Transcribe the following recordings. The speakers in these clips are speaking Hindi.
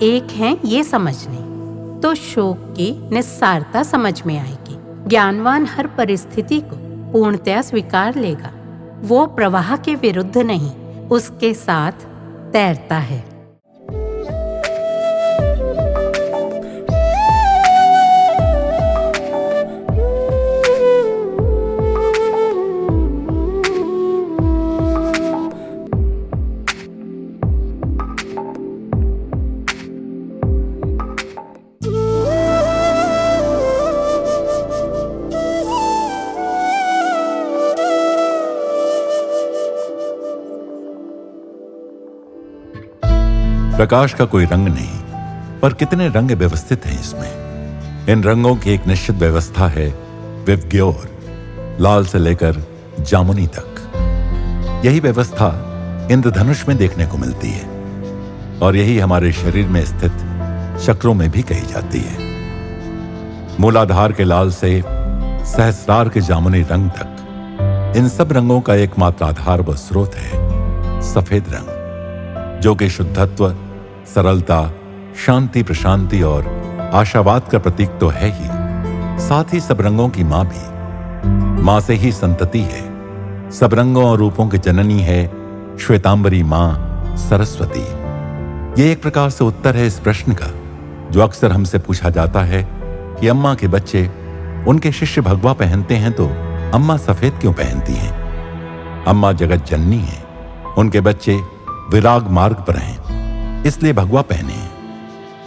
एक हैं ये समझ लें तो शोक की निस्सारता समझ में आएगी। ज्ञानवान हर परिस्थिति को पूर्णतया स्वीकार लेगा। वो प्रवाह के विरुद्ध नहीं, उसके साथ तैरता है। प्रकाश का कोई रंग नहीं, पर कितने रंग व्यवस्थित हैं इसमें। इन रंगों की एक निश्चित व्यवस्था है, विवग्योर, लाल से लेकर जामुनी तक। यही व्यवस्था इंद्रधनुष में देखने को मिलती है और यही हमारे शरीर में स्थित चक्रों में भी कही जाती है। मूलाधार के लाल से सहस्रार के जामुनी रंग तक, इन सब रंगों का एकमात्र आधार व स्रोत है सफेद रंग, जो कि शुद्धत्व, सरलता, शांति, प्रशांति और आशावाद का प्रतीक तो है ही, साथ ही सब रंगों की मां भी। मां से ही संतति है। सब रंगों और रूपों की जननी है श्वेतांबरी मां सरस्वती। ये एक प्रकार से उत्तर है इस प्रश्न का जो अक्सर हमसे पूछा जाता है कि अम्मा के बच्चे उनके शिष्य भगवा पहनते हैं तो अम्मा सफेद क्यों पहनती हैं? अम्मा जगत जननी है, उनके बच्चे विराग मार्ग पर हैं, इसलिए भगवा पहने हैं।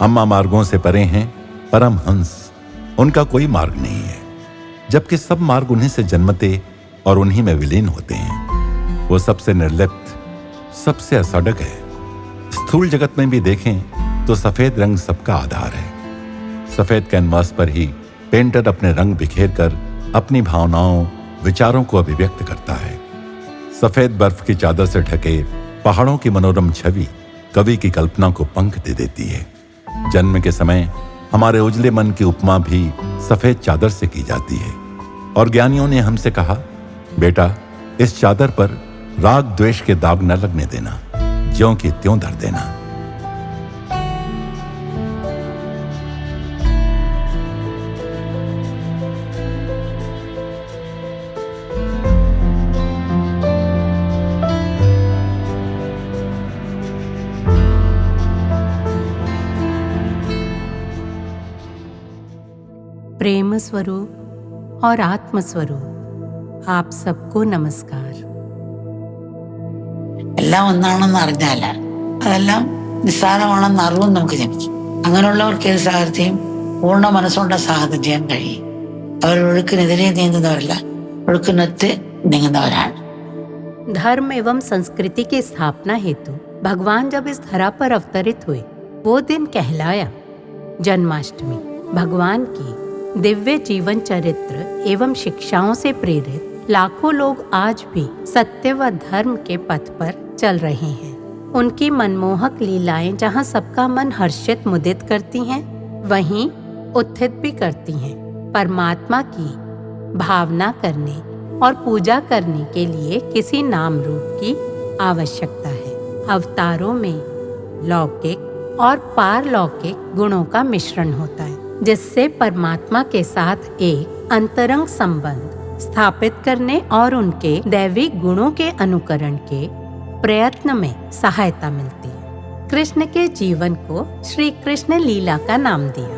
अम्मा मार्गों से परे हैं, परम हंस, उनका कोई मार्ग नहीं है, जबकि सब मार्ग उन्हीं से जन्मते और उन्हीं में विलीन होते हैं। वो सबसे निर्लिप्त, सबसे असडक है। स्थूल जगत में भी देखें तो सफेद रंग सबका आधार है। सफेद कैनवास पर ही पेंटर अपने रंग बिखेर कर अपनी भावनाओं, विचारों को अभिव्यक्त करता है। सफेद बर्फ की चादर से ढके पहाड़ों की मनोरम छवि कवि की कल्पना को पंख दे देती है। जन्म के समय हमारे उजले मन की उपमा भी सफेद चादर से की जाती है और ज्ञानियों ने हमसे कहा, बेटा इस चादर पर राग द्वेष के दाग न लगने देना, ज्यों की त्यों धर देना। प्रेम स्वरूप और आत्म स्वरूप आप सबको नमस्कार। എല്ലാം ഒന്നാണെന്ന് അറിഞ്ഞാൽ അതെല്ലാം നിസ്സാരമാണെന്ന് അറിവും നമുക്ക് ജനിക്കും. അങ്ങനെയുള്ളവർക്ക് ഏത് സാഹചര്യം പൂർണ്ണ മനസ്സുകൊണ്ട് സാധനം ചെയ്യാൻ കഴിയും. അവർ ഒഴുക്കിനെതിരെ നീങ്ങുന്നവരല്ല, ഒഴുക്കിനൊത്ത് നീങ്ങുന്നവരാണ്. धर्म एवं संस्कृति की स्थापना हेतु भगवान जब इस धरा पर अवतरित हुए वो दिन कहलाया जन्माष्टमी। भगवान की दिव्य जीवन चरित्र एवं शिक्षाओं से प्रेरित लाखों लोग आज भी सत्य व धर्म के पथ पर चल रहे हैं। उनकी मनमोहक लीलाएं जहां सबका मन हर्षित मुदित करती हैं, वहीं उत्थित भी करती हैं। परमात्मा की भावना करने और पूजा करने के लिए किसी नाम रूप की आवश्यकता है। अवतारों में लौकिक और पारलौकिक गुणों का मिश्रण होता है, जिससे परमात्मा के साथ एक अंतरंग संबंध स्थापित करने और उनके दैविक गुणों के अनुकरण के प्रयत्न में सहायता मिलती है। कृष्ण के जीवन को श्री कृष्ण लीला का नाम दिया,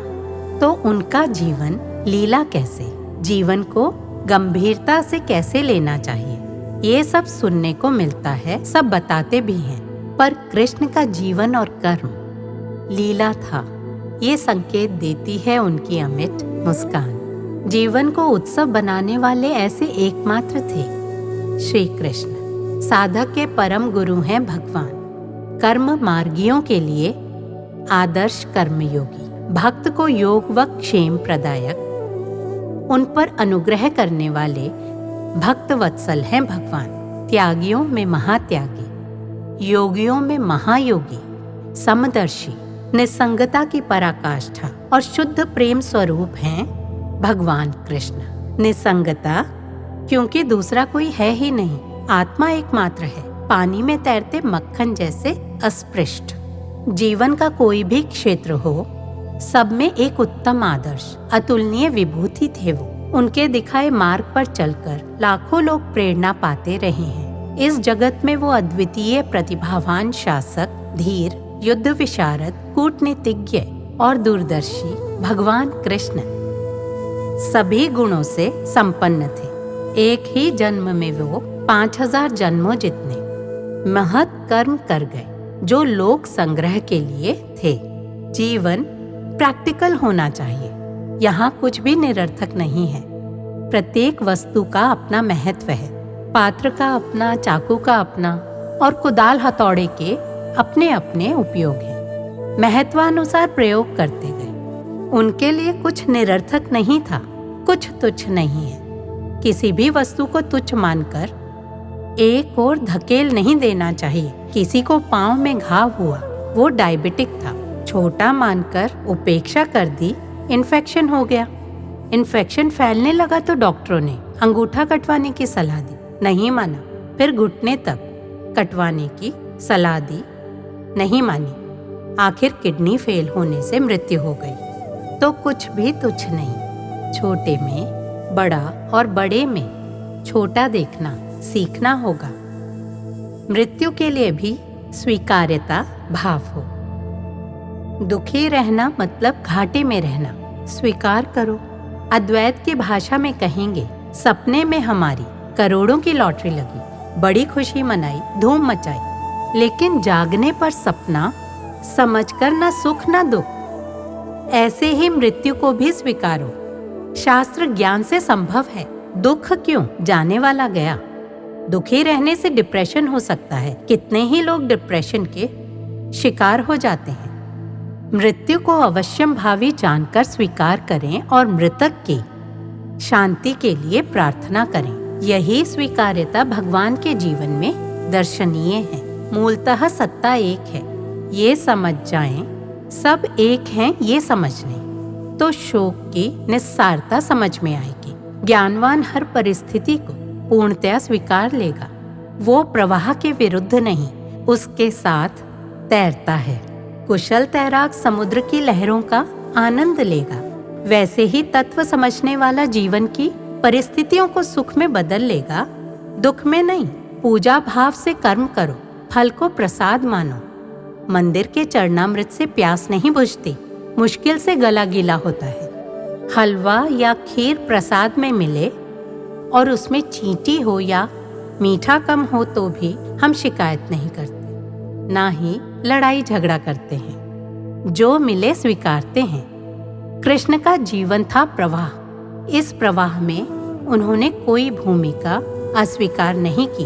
तो उनका जीवन लीला कैसे, जीवन को गंभीरता से कैसे लेना चाहिए, ये सब सुनने को मिलता है, सब बताते भी हैं। पर कृष्ण का जीवन और कर्म लीला था, ये संकेत देती है उनकी अमिट मुस्कान। जीवन को उत्सव बनाने वाले ऐसे एकमात्र थे श्री कृष्ण। साधक के परम गुरु हैं भगवान। कर्म मार्गियों के लिए आदर्श कर्मयोगी, भक्त को योग व क्षेम प्रदायक, उन पर अनुग्रह करने वाले भक्त वत्सल हैं भगवान। त्यागियों में महात्यागी, योगियों में महायोगी, समदर्शी, निसंगता की पराकाष्ठा और शुद्ध प्रेम स्वरूप हैं भगवान कृष्ण। निसंगता क्योंकि दूसरा कोई है ही नहीं, आत्मा एकमात्र है, पानी में तैरते मक्खन जैसे अस्पृष्ट। जीवन का कोई भी क्षेत्र हो, सब में एक उत्तम आदर्श, अतुलनीय विभूति थे वो। उनके दिखाए मार्ग पर चलकर लाखों लोग प्रेरणा पाते रहे हैं। इस जगत में वो अद्वितीय प्रतिभावान शासक, धीर, युद्ध विशारद, कूटनीतिज्ञ और दूरदर्शी भगवान कृष्ण सभी गुणों से संपन्न थे। एक ही जन्म में वो 5000 जन्मों जितने महत् कर्म कर गए, जो लोक संग्रह के लिए थे। जीवन प्रैक्टिकल होना चाहिए। यहाँ कुछ भी निरर्थक नहीं है। प्रत्येक वस्तु का अपना महत्व है। पात्र का अपना, चाकू का अपना और कुदाल हथौड़े के अपने अपने उपयोग हैं। महत्वानुसार प्रयोग करते गए। उनके लिए कुछ निरर्थक नहीं था, कुछ तुच्छ नहीं है। किसी भी वस्तु को तुच्छ मानकर एक और धकेल नहीं देना चाहिए। किसी को पांव में घाव हुआ, वो डायबिटिक था, छोटा मानकर उपेक्षा कर दी, इन्फेक्शन हो गया। इन्फेक्शन फैलने लगा तो डॉक्टरों ने अंगूठा कटवाने की सलाह दी, नहीं माना। फिर घुटने तक कटवाने की सलाह दी, नहीं मानी। आखिर किडनी फेल होने से मृत्यु हो गई। तो कुछ भी तुच्छ नहीं। छोटे में बड़ा और बड़े में छोटा देखना सीखना होगा। मृत्यु के लिए भी स्वीकार्यता भाव हो। दुखी रहना मतलब घाटे में रहना स्वीकार करो। अद्वैत की भाषा में कहेंगे, सपने में हमारी करोड़ों की लॉटरी लगी, बड़ी खुशी मनाई, धूम मचाई, लेकिन जागने पर सपना समझकर न सुख न दुख। ऐसे ही मृत्यु को भी स्वीकारो। शास्त्र ज्ञान से संभव है। दुख क्यों, जाने वाला गया। दुखी रहने से डिप्रेशन हो सकता है। कितने ही लोग डिप्रेशन के शिकार हो जाते हैं। मृत्यु को अवश्यम भावी जानकर स्वीकार करें और मृतक की शांति के लिए प्रार्थना करें। यही स्वीकार्यता भगवान के जीवन में दर्शनीय है। मूलतः सत्ता एक है, ये समझ जाएं, सब एक हैं ये समझ लें, तो शोक की निस्सारता समझ में आएगी। ज्ञानवान हर परिस्थिति को पूर्णतया स्वीकार लेगा। वो प्रवाह के विरुद्ध नहीं, उसके साथ तैरता है। कुशल तैराक समुद्र की लहरों का आनंद लेगा। वैसे ही तत्व समझने वाला जीवन की परिस्थितियों को सुख में बदल लेगा, दुख में नहीं। पूजा भाव से कर्म करो, फल को प्रसाद मानो। मंदिर के चरणामृत से प्यास नहीं बुझती, मुश्किल से गला गीला होता है। हलवा या खीर प्रसाद में मिले और उसमें चींटी हो या मीठा कम हो तो भी हम शिकायत नहीं करते, ना ही लड़ाई झगड़ा करते हैं। जो मिले स्वीकारते हैं। कृष्ण का जीवन था प्रवाह। इस प्रवाह में उन्होंने कोई भूमिका अस्वीकार नहीं की।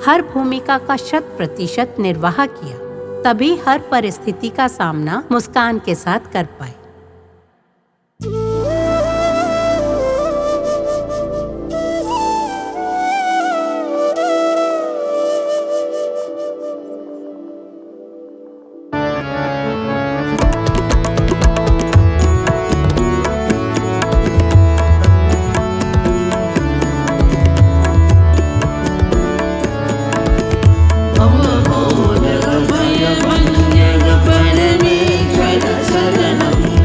हर भूमिका का 100% निर्वाह किया, तभी हर परिस्थिति का सामना मुस्कान के साथ कर पाए। परमेश्वर शरणं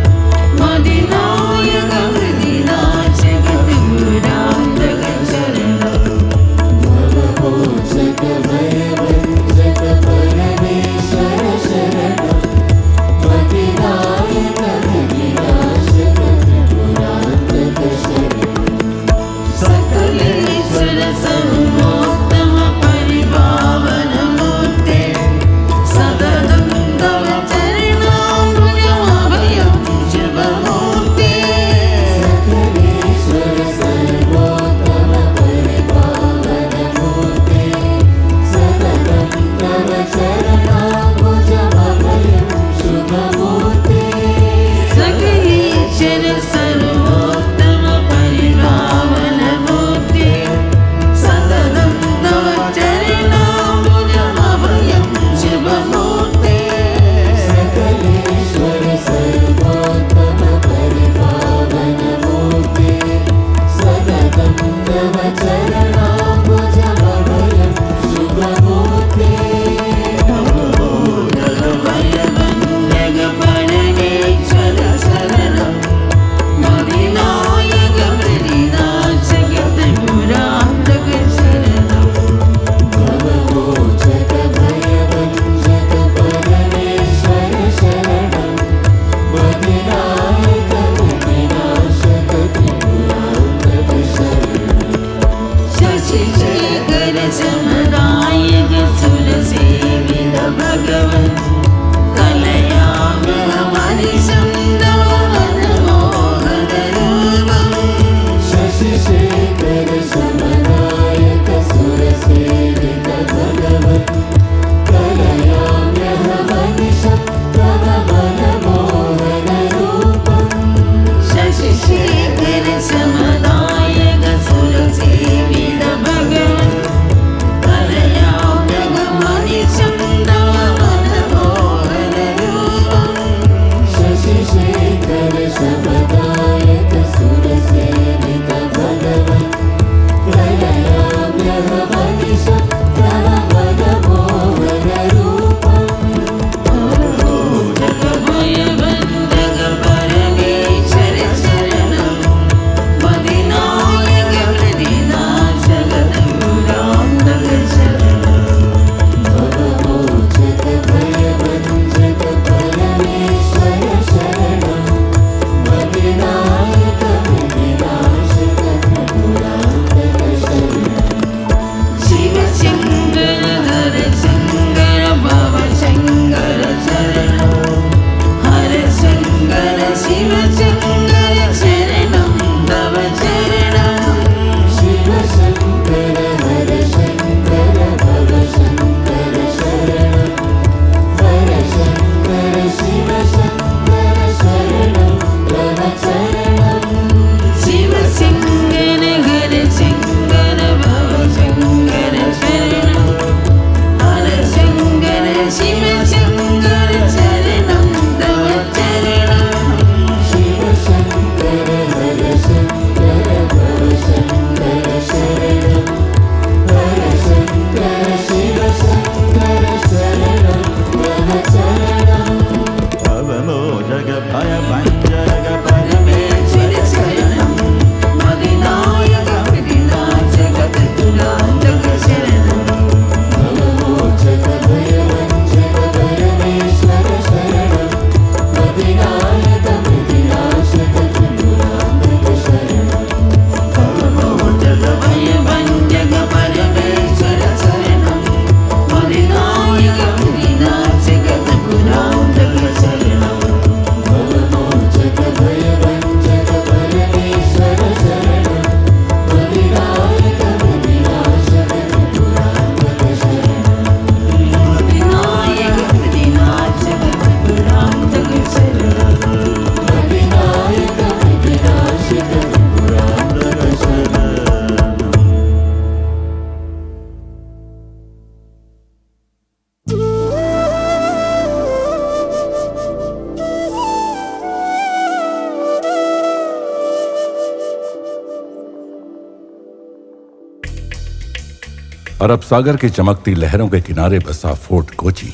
अरब सागर की चमकती लहरों के किनारे बसा फोर्ट कोची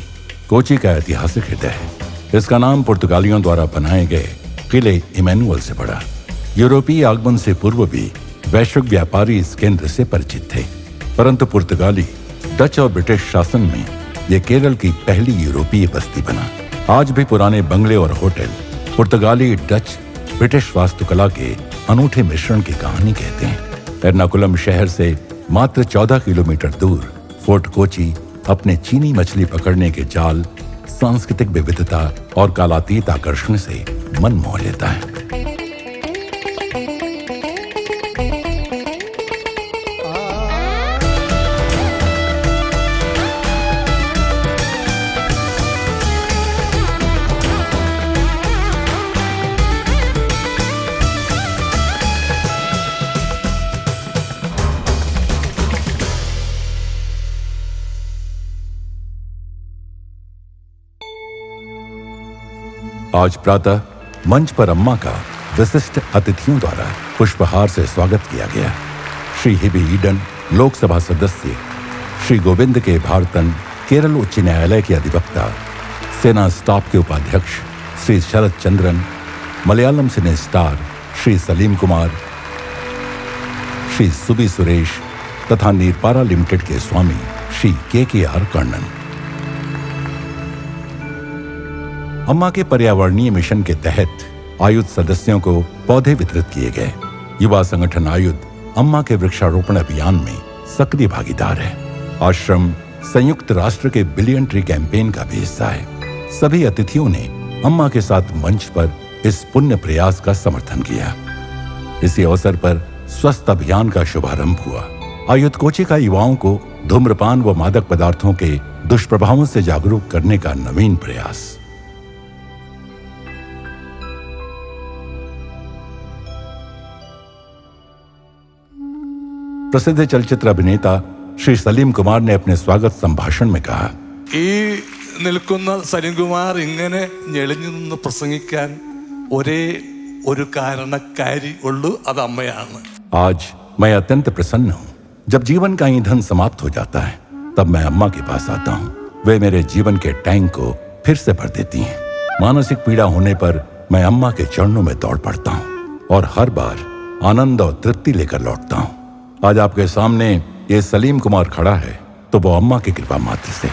कोची का ऐतिहासिक हृदय है। इसका नाम पुर्तगालियों द्वारा बनाए गए किले इमैनुअल से पड़ा। यूरोपीय आगमन से पूर्व भी वैश्विक व्यापारी इस केंद्र से परिचित थे, परंतु पुर्तगाली, डच और ब्रिटिश शासन में यह केरल की पहली यूरोपीय बस्ती बना। आज भी पुराने बंगले और होटल पुर्तगाली, डच, ब्रिटिश वास्तुकला के अनूठे मिश्रण की कहानी कहते हैं। एर्नाकुलम शहर से मात्र 14 किलोमीटर दूर फोर्ट कोची अपने चीनी मछली पकड़ने के जाल, सांस्कृतिक विविधता और कालातीत आकर्षण से मन मोह लेता है। आज प्रातः मंच पर अम्मा का विशिष्ट अतिथियों द्वारा पुष्पहार से स्वागत किया गया। श्री हिबी ईडन, लोकसभा सदस्य, श्री गोविंद के भारतन, केरल उच्च न्यायालय के अधिवक्ता, सेना स्टाफ के उपाध्यक्ष श्री शरद चंद्रन, मलयालम सिने स्टार श्री सलीम कुमार, श्री सुबी सुरेश तथा नीरपारा लिमिटेड के स्वामी श्री के.के.आर. कर्णन। अम्मा के पर्यावरणीय मिशन के तहत आयुध सदस्यों को पौधे वितरित किए गए। युवा संगठन आयुध अम्मा के वृक्षारोपण अभियान में सक्रिय भागीदार है। आश्रम संयुक्त राष्ट्र के बिलियन ट्री कैंपेन का भी हिस्सा है। सभी अतिथियों ने अम्मा के साथ मंच पर इस पुण्य प्रयास का समर्थन किया। इसी अवसर पर स्वस्थ अभियान का शुभारंभ हुआ। आयुध कोची का युवाओं को धूम्रपान व मादक पदार्थों के दुष्प्रभावों से जागरूक करने का नवीन प्रयास। प्रसिद्ध चलचित्र अभिनेता श्री सलीम कुमार ने अपने स्वागत संभाषण में कहा, നിൽക്കുന്ന സലീം കുമാർ ഇങ്ങനെ ഞെളിഞ്ഞു നിന്ന് പ്രസംഗിക്കാൻ ഒരേ ഒരു കാരണക്കാരി ഉള്ളൂ, അത് അമ്മയാണ്। आज मैं अत्यंत प्रसन्न हूँ। जब जीवन का ईंधन समाप्त हो जाता है तब मैं अम्मा के पास आता हूँ। वे मेरे जीवन के टैंक को फिर से भर देती हैं। मानसिक पीड़ा होने पर मैं अम्मा के चरणों में दौड़ पड़ता हूँ और हर बार आनंद और तृप्ति लेकर लौटता हूँ। आज आपके सामने ये सलीम कुमार खड़ा है तो वो अम्मा की कृपा मात्र से।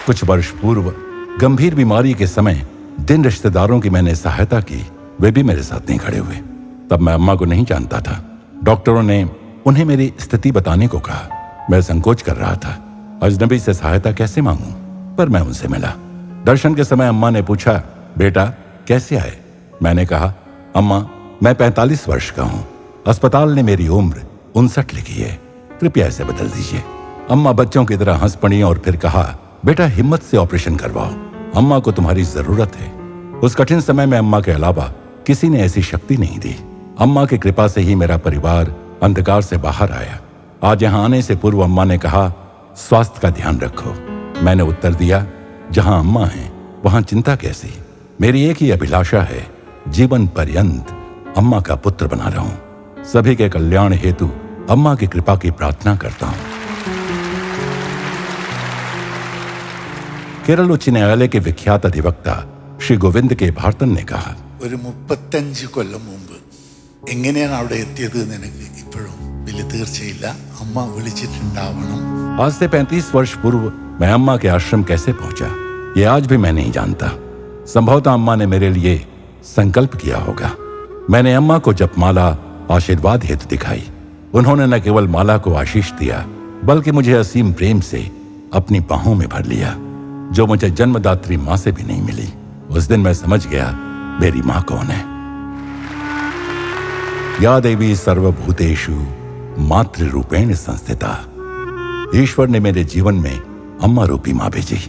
कुछ वर्ष पूर्व गंभीर बीमारी के समय जिन रिश्तेदारों की मैंने सहायता की वे भी मेरे साथ नहीं खड़े हुए। तब मैं अम्मा को नहीं जानता था। डॉक्टरों ने उन्हें मेरी स्थिति बताने को कहा। मैं संकोच कर रहा था, अजनबी से सहायता कैसे मांगूं? पर मैं उनसे मिला। दर्शन के समय अम्मा ने पूछा, बेटा कैसे आए? मैंने कहा, अम्मा मैं 45 वर्ष का हूं। अस्पताल ने मेरी उम्र 59 लिखी है, कृपया इसे बदल दीजिए। अम्मा बच्चों की तरह हंस पड़ी और फिर कहा, बेटा हिम्मत से ऑपरेशन करवाओ, अम्मा को तुम्हारी जरूरत है। उस कठिन समय में अम्मा के अलावा किसी ने ऐसी शक्ति नहीं दी। अम्मा की कृपा से ही मेरा परिवार अंधकार से बाहर आया। आज यहाँ आने से पूर्व अम्मा ने कहा, स्वास्थ्य का ध्यान रखो। मैंने उत्तर दिया, जहाँ अम्मा है वहाँ चिंता कैसी। मेरी एक ही अभिलाषा है, जीवन पर्यंत अम्मा का पुत्र बना रहूं। सभी के कल्याण हेतु अम्मा की कृपा की प्रार्थना करता हूं। केरल उच्च न्यायालय के विख्यात अधिवक्ता श्री गोविंद के भारतन ने कहा, ഒരു 35 കൊല്ലം മുമ്പ് എങ്ങനെയാണ് അവിടെ എത്തിയത് എന്ന് എനിക്ക് ഇപ്പോഴും വലിയ തീർച്ചയില്ല. അമ്മ വിളിച്ചിട്ടുണ്ടാവണം. आज से 35 वर्ष पूर्व मैं अम्मा के आश्रम कैसे पहुंचा ये आज भी मैं नहीं जानता। संभवतः अम्मा ने मेरे लिए संकल्प किया होगा। मैंने अम्मा को जपमाला आशीर्वाद हेतु दिखाई। उन्होंने न केवल माला को आशीष दिया बल्कि मुझे असीम प्रेम से अपनी बाहों में भर लिया, जो मुझे जन्मदात्री मां से भी नहीं मिली। उस दिन मैं समझ गया मेरी मां कौन है। या देवी सर्वभूतेषु मातृरूपेण संस्थिता। ईश्वर ने मेरे जीवन में अम्मा रूपी मां भेजी।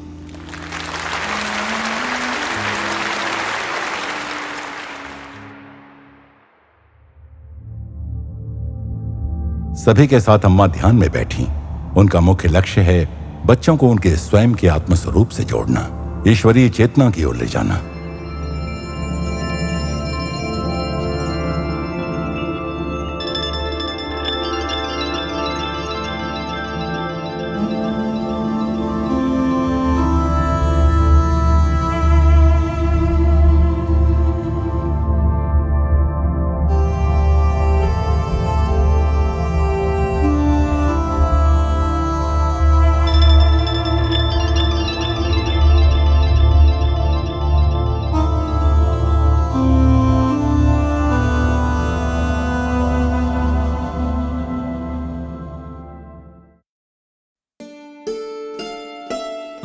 सभी के साथ अम्मा ध्यान में बैठी। उनका मुख्य लक्ष्य है बच्चों को उनके स्वयं के आत्मस्वरूप से जोड़ना, ईश्वरीय चेतना की ओर ले जाना।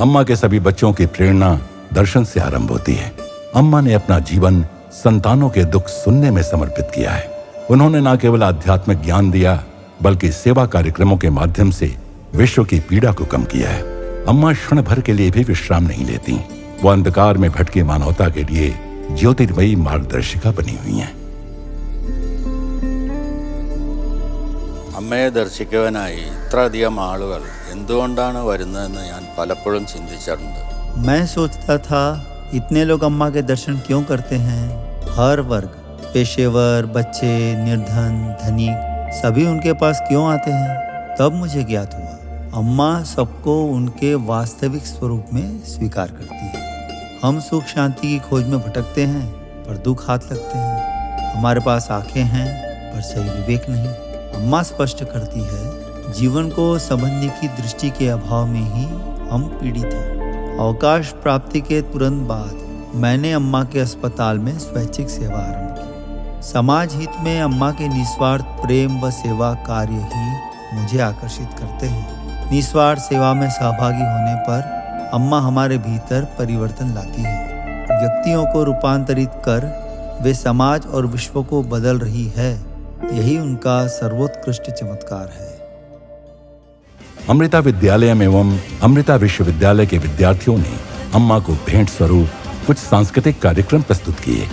अम्मा के सभी बच्चों की प्रेरणा दर्शन से आरंभ होती है। अम्मा ने अपना जीवन संतानों के दुख सुनने में समर्पित किया है। उन्होंने न केवल आध्यात्मिक ज्ञान दिया, बल्कि सेवा कार्यक्रमों के माध्यम से विश्व की पीड़ा को कम किया है। अम्मा क्षण भर के लिए भी विश्राम नहीं लेती। वो अंधकार में भटकी मानवता के लिए ज्योतिर्मयी मार्गदर्शिका बनी हुई हैं। അമ്മയെ ദർശിക്കുവാനായി ഇത്രയധികം ആളുകൾ എന്തുകൊണ്ടാണ് വരുന്നതെന്ന് ഞാൻ പലപ്പോഴും ചിന്തിച്ചിട്ടുണ്ട്. मैं सोचता था इतने लोग अम्मा के दर्शन क्यों करते हैं। हर वर्ग, पेशेवर, बच्चे, निर्धन, धनिक, सभी उनके पास क्यों आते हैं। तब मुझे ज्ञात हुआ अम्मा सबको उनके वास्तविक स्वरूप में स्वीकार करती है। हम सुख शांति की खोज में भटकते हैं पर दुख हाथ लगते हैं। हमारे पास आंखें हैं पर सही विवेक नहीं। अम्मा स्पष्ट करती है जीवन को समझने की दृष्टि के अभाव में ही हम पीड़ित हैं। अवकाश प्राप्ति के तुरंत बाद मैंने अम्मा के अस्पताल में स्वैच्छिक सेवा आरंभ की। समाज हित में अम्मा के निस्वार्थ प्रेम व सेवा कार्य ही मुझे आकर्षित करते हैं। निस्वार्थ सेवा में सहभागी होने पर अम्मा हमारे भीतर परिवर्तन लाती है। व्यक्तियों को रूपांतरित कर वे समाज और विश्व को बदल रही है। यही उनका सर्वोत्कृष्ट चमत्कार है। अमृता विद्यालय एवं अमृता विश्वविद्यालय के विद्यार्थियों ने अम्मा को भेंट स्वरूप कुछ सांस्कृतिक कार्यक्रम प्रस्तुत किए।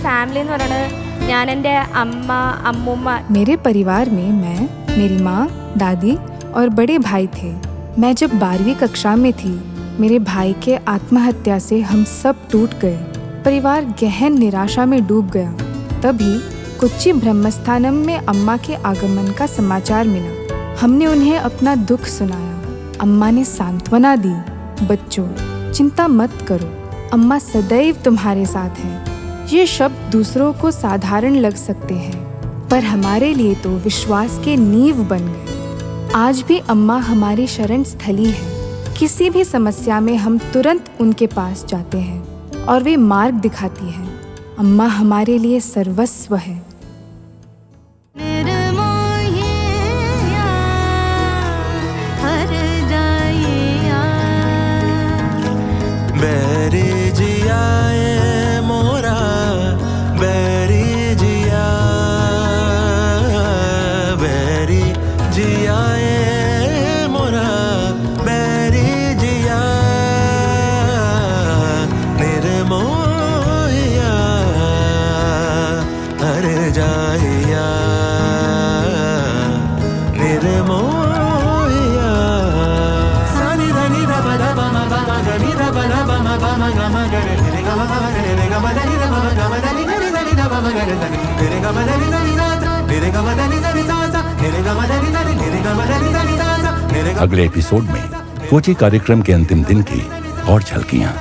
फैमिली എന്ന് പറയുന്നത് ഞാൻ എൻ്റെ അമ്മ അമ്മൂമ്മ मेरे परिवार में मैं, मेरी माँ, दादी और बड़े भाई थे। मैं जब 12वीं कक्षा में थी मेरे भाई के आत्महत्या से हम सब टूट गए। परिवार गहन निराशा में डूब गया। तभी कोच्चि ब्रह्मस्थानम में अम्मा के आगमन का समाचार मिला। हमने उन्हें अपना दुख सुनाया। अम्मा ने सांत्वना दी, बच्चों चिंता मत करो, अम्मा सदैव तुम्हारे साथ हैं। ये शब्द दूसरों को साधारण लग सकते हैं पर हमारे लिए तो विश्वास के नींव बन गए। आज भी अम्मा हमारी शरण स्थली है। किसी भी समस्या में हम तुरंत उनके पास जाते हैं और वे मार्ग दिखाती हैं। अम्मा हमारे लिए सर्वस्व है। अगले एपिसोड में कोच्चि कार्यक्रम के अंतिम दिन की और झलकियां।